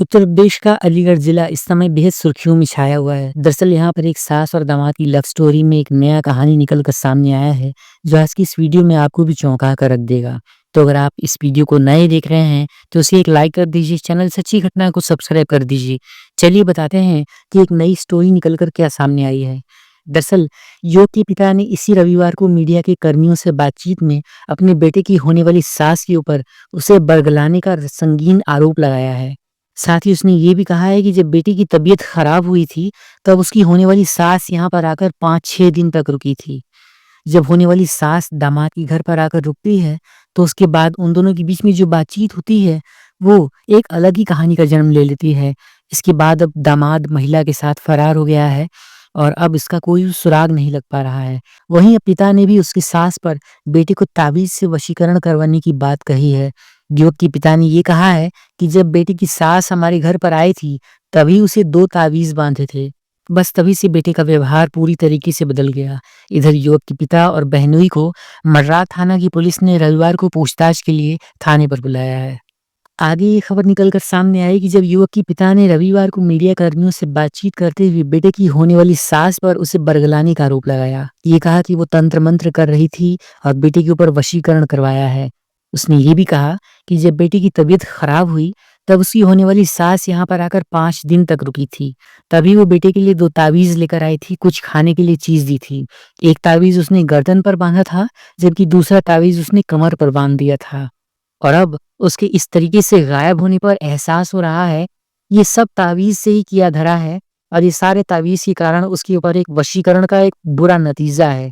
उत्तर प्रदेश का अलीगढ़ जिला इस समय बेहद सुर्खियों में छाया हुआ है। दरअसल यहाँ पर एक सास और दामाद की लव स्टोरी में एक नया कहानी निकल कर सामने आया है, जो आज की इस वीडियो में आपको भी चौंका कर रख देगा। तो अगर आप इस वीडियो को नए देख रहे हैं, तो उसे एक लाइक कर दीजिए, चैनल सच्ची घटना को सब्सक्राइब कर दीजिए। चलिए बताते हैं कि एक नई स्टोरी निकल कर क्या सामने आई है। दरअसल युवक के पिता ने इसी रविवार को मीडिया के कर्मियों से बातचीत में अपने बेटे की होने वाली सास के ऊपर उसे बरगलाने का संगीन आरोप लगाया है। साथ ही उसने ये भी कहा है कि जब बेटी की तबीयत खराब हुई थी, तब उसकी होने वाली सास यहाँ पर आकर 5-6 दिन तक रुकी थी। जब होने वाली सास दामाद के घर पर आकर रुकती है, तो उसके बाद उन दोनों के बीच में जो बातचीत होती है, वो एक अलग ही कहानी का जन्म ले लेती है। इसके बाद अब दामाद महिला के साथ फरार हो गया है और अब इसका कोई सुराग नहीं लग पा रहा है। वहीं अब पिता ने भी उसकी सास पर बेटे को ताबीज़ से वशीकरण करवाने की बात कही है। युवक के पिता ने ये कहा है कि जब बेटे की सास हमारे घर पर आई थी, तभी उसे 2 तावीज़ बाँधे थे। बस तभी से बेटे का व्यवहार पूरी तरीके से बदल गया। इधर युवक के पिता और बहनोई को मर्रात थाना की पुलिस ने रविवार को पूछताछ के लिए थाने पर बुलाया है। आगे ये खबर निकल कर सामने आई कि जब युवक के पिता ने रविवार को मीडिया कर्मियों से बातचीत करते हुए बेटे की होने वाली सास पर उसे बरगलाने का आरोप लगाया। ये कहा कि वो तंत्र मंत्र कर रही थी और बेटे के ऊपर वशीकरण करवाया है। उसने ये भी कहा कि जब बेटी की तबीयत खराब हुई, तब उसकी होने वाली सास यहाँ पर आकर 5 दिन तक रुकी थी। तभी वो बेटे के लिए 2 तावीज़ लेकर आई थी, कुछ खाने के लिए चीज़ दी थी। एक तावीज़ उसने गर्दन पर बाँधा था, जबकि दूसरा तावीज़ उसने कमर पर बाँध दिया था। और अब उसके इस तरीके से गायब होने पर एहसास हो रहा है, ये सब तावीज़ से ही किया धरा है और ये सारे तावीज़ के कारण उसके ऊपर एक वशीकरण का एक बुरा नतीजा है।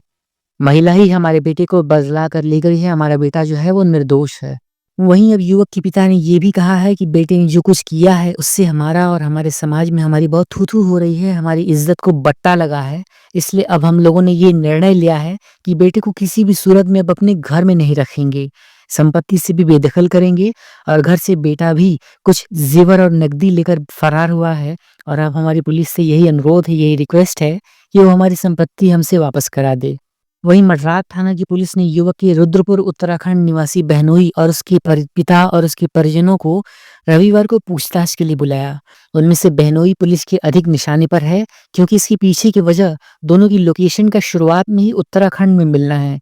महिला ही हमारे बेटे को बरगला कर ले गई है, हमारा बेटा जो है वो निर्दोष है। वहीं अब युवक के पिता ने ये भी कहा है कि बेटे ने जो कुछ किया है, उससे हमारा और हमारे समाज में हमारी बहुत थू-थू हो रही है, हमारी इज़्ज़त को बट्टा लगा है। इसलिए अब हम लोगों ने ये निर्णय लिया है कि बेटे को किसी भी सूरत में अब अपने घर में नहीं रखेंगे। संपत्ति से भी बेदखल करेंगे और घर से बेटा भी कुछ ज़ेवर और नकदी लेकर फरार हुआ है और अब हमारी पुलिस से यही अनुरोध है, यही रिक्वेस्ट है कि वो हमारी संपत्ति हमसे वापस करा दे। वहीं मर्रात थाना की पुलिस ने युवक के रुद्रपुर उत्तराखंड निवासी बहनोई और उसके पिता और उसके परिजनों को रविवार को पूछताछ के लिए बुलाया। उनमें से बहनोई पुलिस के अधिक निशाने पर है, क्योंकि इसके पीछे की वजह दोनों की लोकेशन का शुरुआत में ही उत्तराखंड में मिलना है।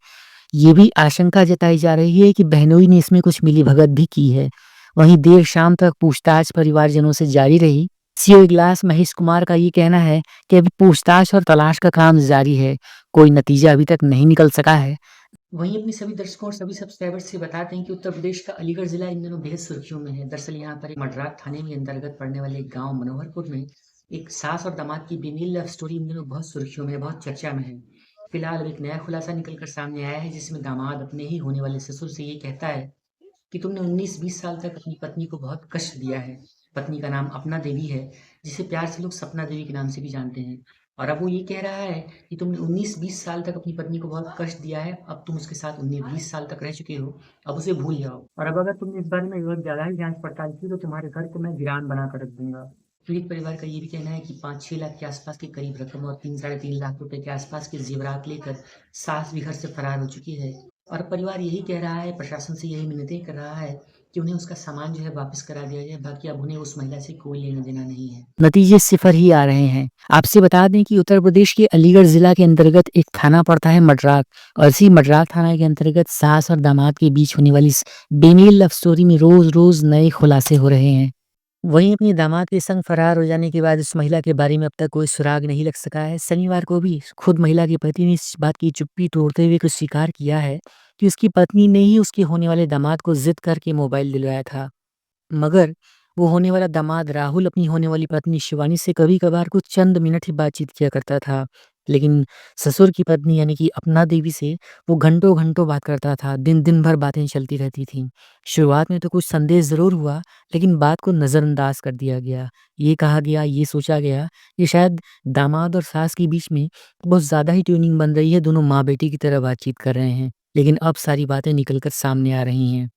ये भी आशंका जताई जा रही है कि बहनोई ने इसमें कुछ मिलीभगत भी की है। वहीं देर शाम तक पूछताछ परिवारजनों से जारी रही। सीओ इजलास महेश कुमार का ये कहना है कि अभी पूछताछ और तलाश का काम जारी है, कोई नतीजा अभी तक नहीं निकल सका है। वहीं अपने सभी दर्शकों और सभी सब्सक्राइबर्स से बताते हैं कि उत्तर प्रदेश का अलीगढ़ जिला इन दिनों बेहद सुर्खियों में है। दरअसल यहाँ पर एक मडरात थाने में अंतर्गत पड़ने वाले एक गांव मनोहरपुर में एक सास और दामाद की बेमेल लव स्टोरी इन दिनों बहुत सुर्खियों में है, बहुत चर्चा में है। फिलहाल अब एक नया खुलासा निकल कर सामने आया है, जिसमें दामाद अपने ही होने वाले ससुर से ये कहता है कि तुमने 19-20 साल तक अपनी पत्नी को बहुत कष्ट दिया है। पत्नी का नाम अपना देवी है, जिसे प्यार से लोग सपना देवी के नाम से भी जानते हैं। और अब वो ये कह रहा है कि तुमने 19-20 साल तक अपनी पत्नी को बहुत कष्ट दिया है, अब तुम उसके साथ 19-20 साल तक रह चुके हो, अब उसे भूल जाओ। और अब अगर तुमने इस बारे में बहुत ज़्यादा ही जाँच पड़ताल की, तो तुम्हारे घर को मैं वीरान बना कर रख दूँगा। पीड़ित परिवार का ये भी कहना है कि 5-6 लाख के आसपास के करीब रकम और 3 साढ़े 3 लाख रुपए के आसपास के ज़ेवरात लेकर सास भी घर से फरार हो चुकी है। और परिवार यही कह रहा है, प्रशासन से यही मिन्नतें कर रहा है कि उन्हें उसका सामान जो है वापस करा दिया जाए, बाकी अब उन्हें उस महिला से कोई लेना-देना नहीं है। नतीजे सिफ़र ही आ रहे हैं। आपसे बता दें कि उत्तर प्रदेश के अलीगढ़ ज़िला के अंतर्गत एक थाना पड़ता है मडरात और इसी मडरात थाना के अंतर्गत सास और दामाद के बीच होने वाली इस बेमेल लव स्टोरी में रोज़-रोज़ नए खुलासे हो रहे हैं। वहीं अपने दामाद के संग फरार हो जाने के बाद उस महिला के बारे में अब तक कोई सुराग नहीं लग सका है। शनिवार को भी खुद महिला के पति ने इस बात की चुप्पी तोड़ते हुए कुछ स्वीकार किया है कि उसकी पत्नी ने ही उसके होने वाले दामाद को जिद करके मोबाइल दिलवाया था। मगर वो होने वाला दामाद राहुल अपनी होने वाली पत्नी शिवानी से कभी-कभार कुछ चंद मिनट ही बातचीत किया करता था। लेकिन ससुर की पत्नी यानी कि अपना देवी से वो घंटों-घंटों बात करता था, दिन-दिन भर बातें चलती रहती थीं। शुरुआत में तो कुछ संदेह ज़रूर हुआ, लेकिन बात को नज़रअंदाज कर दिया गया। ये कहा गया, ये सोचा गया कि शायद दामाद और सास के बीच में बहुत ज़्यादा ही ट्यूनिंग बन रही है, दोनों माँ-बेटी की तरह बातचीत कर रहे हैं। लेकिन अब सारी बातें निकल कर सामने आ रही हैं।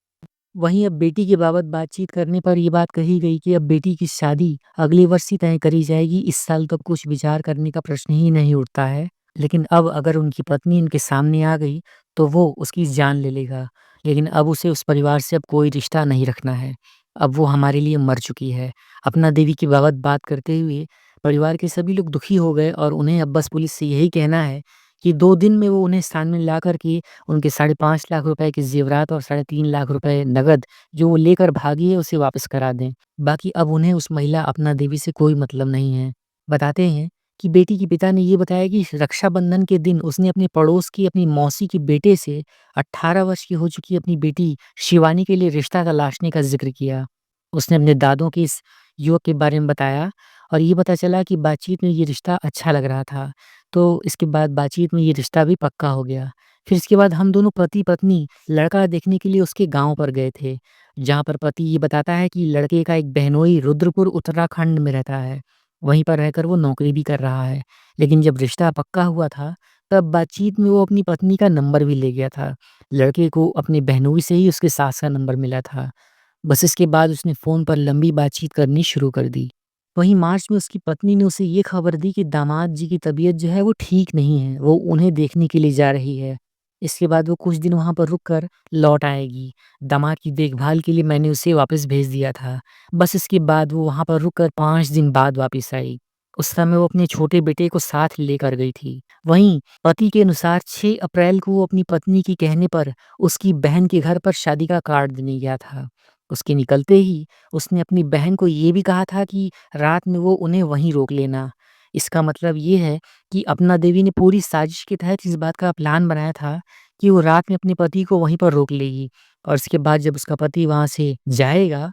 वहीं अब बेटी के बाबत बातचीत करने पर ये बात कही गई कि अब बेटी की शादी अगले वर्ष ही तय करी जाएगी, इस साल तो अब कुछ विचार करने का प्रश्न ही नहीं उठता है। लेकिन अब अगर उनकी पत्नी इनके सामने आ गई, तो वो उसकी जान ले लेगा। लेकिन अब उसे उस परिवार से अब कोई रिश्ता नहीं रखना है। अब वो हमारे लिए मर चुकी है। अपना देवी की बाबत बात करते हुए परिवार के सभी लोग दुखी हो गए और उन्हें अब बस पुलिस से यही कहना है कि 2 दिन में वो उन्हें सामने ला कर के उनके 5.5 लाख रुपए के ज़ेवरात और 3.5 लाख रुपए नकद जो वो लेकर भागी है उसे वापस करा दें। बाकी अब उन्हें उस महिला अपना देवी से कोई मतलब नहीं है। बताते हैं कि बेटी के पिता ने ये बताया कि रक्षाबंधन के दिन उसने अपने पड़ोस की अपनी मौसी के बेटे से 18 वर्ष की हो चुकी अपनी बेटी शिवानी के लिए रिश्ता तलाशने का ज़िक्र किया। उसने अपने दादों के इस युवक के बारे में बताया और ये पता चला कि बातचीत में ये रिश्ता अच्छा लग रहा था। तो इसके बाद बातचीत में ये रिश्ता भी पक्का हो गया। फिर इसके बाद हम दोनों पति-पत्नी लड़का देखने के लिए उसके गाँव पर गए थे, जहाँ पर पति ये बताता है कि लड़के का एक बहनोई रुद्रपुर उत्तराखंड में रहता है। वहीं पर रहकर वो नौकरी भी कर रहा है। लेकिन जब रिश्ता पक्का हुआ था, तब बातचीत में वो अपनी पत्नी का नंबर भी ले गया था। लड़के को अपने बहनोई से ही उसके सास का नंबर मिला था। बस इसके बाद उसने फ़ोन पर लंबी बातचीत करनी शुरू कर दी। वहीं मार्च में उसकी पत्नी ने उसे ये खबर दी कि दामाद जी की तबीयत जो है वो ठीक नहीं है, वो उन्हें देखने के लिए जा रही है। इसके बाद वो कुछ दिन वहाँ पर रुक कर लौट आएगी। दामाद की देखभाल के लिए मैंने उसे वापस भेज दिया था। बस इसके बाद वो वहाँ पर रुक कर 5 दिन बाद वापस आई। उस समय वो अपने छोटे बेटे को साथ लेकर गई थी। वहीं पति के अनुसार 6 अप्रैल को वो अपनी पत्नी के कहने पर उसकी बहन के घर पर शादी का कार्ड देने गया था। उसके निकलते ही उसने अपनी बहन को ये भी कहा था कि रात में वो उन्हें वहीं रोक लेना। इसका मतलब ये है कि अपना देवी ने पूरी साजिश के तहत इस बात का प्लान बनाया था कि वो रात में अपने पति को वहीं पर रोक लेगी और उसके बाद जब उसका पति वहाँ से जाएगा,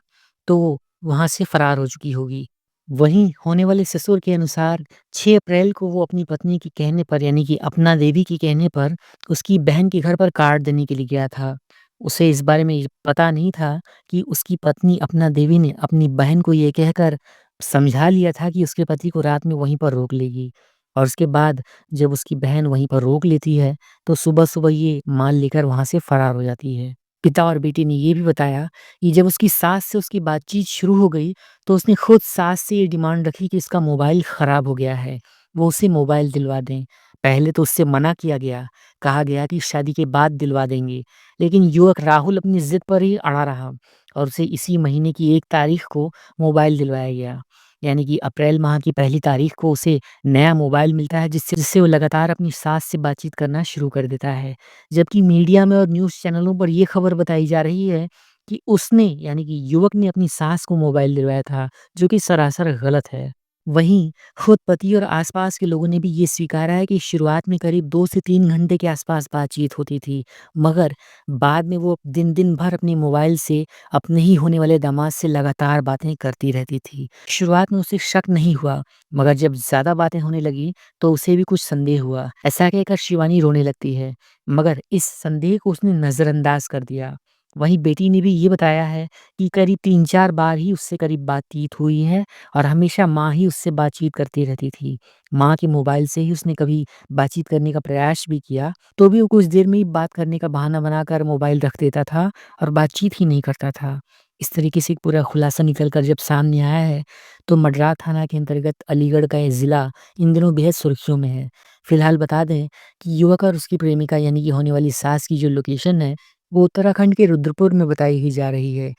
तो वो वहाँ से फरार हो चुकी होगी। वहीं होने वाले ससुर के अनुसार 6 अप्रैल को वो अपनी पत्नी के कहने पर यानी कि अपना देवी के कहने पर उसकी बहन के घर पर कार्ड देने के लिए गया था। उसे इस बारे में ये पता नहीं था कि उसकी पत्नी अपना देवी ने अपनी बहन को ये कहकर समझा लिया था कि उसके पति को रात में वहीं पर रोक लेगी और उसके बाद जब उसकी बहन वहीं पर रोक लेती है, तो सुबह-सुबह ये माल लेकर वहाँ से फरार हो जाती है। पिता और बेटी ने ये भी बताया कि जब उसकी सास से उसकी बातचीत शुरू हो गई, तो उसने खुद सास से ये डिमांड रखी कि इसका मोबाइल खराब हो गया है, वो उसे मोबाइल दिलवा दें। पहले तो उससे मना किया गया, कहा गया कि शादी के बाद दिलवा देंगे। लेकिन युवक राहुल अपनी ज़िद पर ही अड़ा रहा और उसे इसी महीने की 1 तारीख को मोबाइल दिलवाया गया। यानी कि अप्रैल माह की पहली तारीख को उसे नया मोबाइल मिलता है जिससे जिससे वो लगातार अपनी सास से बातचीत करना शुरू कर देता है। जबकि मीडिया में और न्यूज़ चैनलों पर ये खबर बताई जा रही है कि उसने यानी कि युवक ने अपनी सास को मोबाइल दिलवाया था, जो कि सरासर गलत है। वहीं खुद पति और आसपास के लोगों ने भी ये स्वीकारा है कि शुरुआत में करीब 2 से 3 घंटे के आसपास बातचीत होती थी, मगर बाद में वो दिन-दिन भर अपने मोबाइल से अपने ही होने वाले दामाद से लगातार बातें करती रहती थी। शुरुआत में उसे शक नहीं हुआ, मगर जब ज़्यादा बातें होने लगी, तो उसे भी कुछ संदेह हुआ। ऐसा कहकर शिवानी रोने लगती है, मगर इस संदेह को उसने नज़रअंदाज कर दिया। वहीं बेटी ने भी ये बताया है कि करीब 3-4 बार ही उससे करीब बातचीत हुई है और हमेशा माँ ही उससे बातचीत करती रहती थी। माँ के मोबाइल से ही उसने कभी बातचीत करने का प्रयास भी किया, तो भी वो कुछ देर में ही बात करने का बहाना बनाकर मोबाइल रख देता था और बातचीत ही नहीं करता था। इस तरीके से पूरा खुलासा निकल कर जब सामने आया है, तो मडरा थाना के अंतर्गत अलीगढ़ का ये ज़िला इन दिनों बेहद सुर्खियों में है। फिलहाल बता दें कि युवक और उसकी प्रेमिका यानी कि होने वाली सास की जो लोकेशन है, वो उत्तराखंड के रुद्रपुर में बताई ही जा रही है।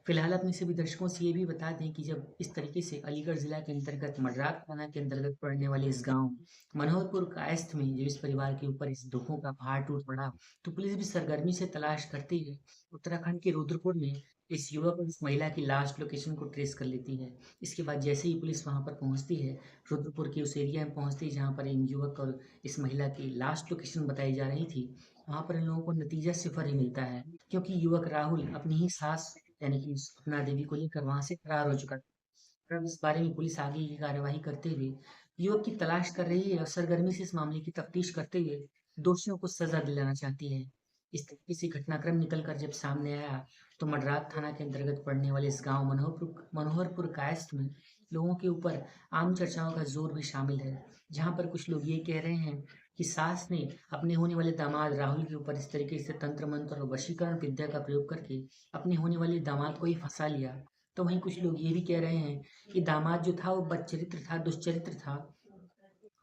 फिलहाल अपने सभी दर्शकों से ये भी बता दें कि जब इस तरीके से अलीगढ़ ज़िला के अंतर्गत मडरात थाना के अंतर्गत पड़ने वाले इस गांव मनोहरपुर कायस्थ में जब इस परिवार के ऊपर इस दुखों का पहाड़ टूट पड़ा, तो पुलिस भी सरगर्मी से तलाश करते हुए उत्तराखंड के रुद्रपुर में इस युवक और इस महिला की लास्ट लोकेशन को ट्रेस कर लेती है। इसके बाद जैसे ही पुलिस वहां पर पहुंचती है, रुद्रपुर के उस एरिया में पहुंचती है जहाँ पर इन युवक और इस महिला की लास्ट लोकेशन बताई जा रही थी, वहां पर इन लोगों को नतीजा सिफर ही मिलता है, क्योंकि युवक राहुल अपनी ही सास यानी कि सपना देवी को लेकर वहां से फरार हो चुका था। अब इस बारे में पुलिस आगे की कार्यवाही करते हुए युवक की तलाश कर रही है और सरगर्मी से इस मामले की तफ्तीश करते हुए दोषियों को सजा दिलाना चाहती है। इस तरीके से घटनाक्रम निकल कर जब सामने आया, तो मडरात थाना के अंतर्गत पड़ने वाले इस गांव मनोहरपुर मनोहरपुर कायस्थ में लोगों के ऊपर आम चर्चाओं का जोर भी शामिल है, जहां पर कुछ लोग ये कह रहे हैं कि सास ने अपने होने वाले दामाद राहुल के ऊपर इस तरीके से तंत्र मंत्र और वशीकरण विद्या का प्रयोग करके अपने होने वाले दामाद को ही फंसा लिया। तो वहीं कुछ लोग ये भी कह रहे हैं कि दामाद जो था वो बदचरित्र था, दुष्चरित्र था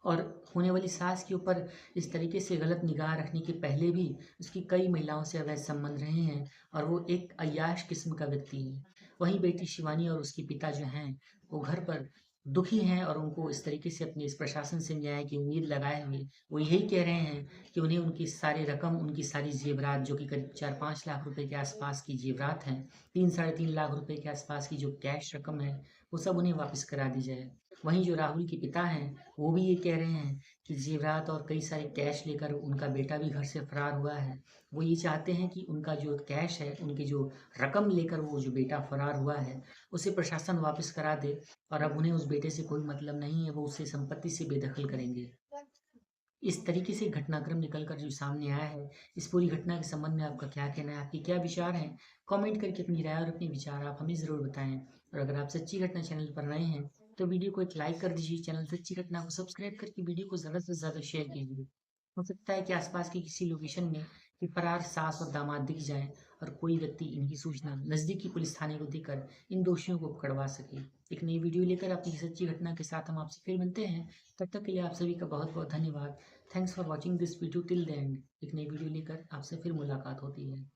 और होने वाली सास के ऊपर इस तरीके से गलत निगाह रखने के पहले भी उसकी कई महिलाओं से अवैध संबंध रहे हैं और वो एक अय्याश किस्म का व्यक्ति है। वहीं बेटी शिवानी और उसके पिता जो हैं, वो घर पर दुखी हैं और उनको इस तरीके से अपने इस प्रशासन से न्याय की उम्मीद लगाए हुए वो यही कह रहे हैं कि उन्हें उनकी सारी रकम, उनकी सारी ज़ेवरात जो कि करीब 4-5 लाख रुपए के आसपास की ज़ेवरात हैं, 3 साढ़े 3 लाख रुपए के आसपास की जो कैश रकम है, वो सब उन्हें वापस करा दी जाए। वहीं जो राहुल के पिता हैं, वो भी ये कह रहे हैं कि ज़ेवरात और कई सारे कैश लेकर उनका बेटा भी घर से फरार हुआ है। वो ये चाहते हैं कि उनका जो कैश है, उनकी जो रकम लेकर वो जो बेटा फरार हुआ है, उसे प्रशासन वापस करा दे और अब उन्हें उस बेटे से कोई मतलब नहीं है, वो उसे संपत्ति से बेदखल करेंगे। इस तरीके से घटनाक्रम निकल कर जो सामने आया है, इस पूरी घटना के संबंध में आपका क्या कहना है? आपके क्या विचार हैं? कमेंट करके अपनी राय और अपने विचार आप हमें ज़रूर बताएँ। और अगर आप सच्ची घटना चैनल पर नए हैं, तो वीडियो को एक लाइक कर दीजिए, चैनल सच्ची घटना को सब्सक्राइब करके वीडियो को ज़्यादा से ज़्यादा शेयर कीजिए। हो सकता है कि आसपास की किसी लोकेशन में ये फरार सास और दामाद दिख जाएँ और कोई व्यक्ति इनकी सूचना नज़दीकी पुलिस थाने को देकर इन दोषियों को पकड़वा सके। एक नई वीडियो लेकर अपनी सच्ची घटना के साथ हम आपसे फिर मिलते हैं। तब तक के लिए आप सभी का बहुत-बहुत धन्यवाद। Thanks for watching this video till the end. एक नई वीडियो लेकर आपसे फिर मुलाकात होती है।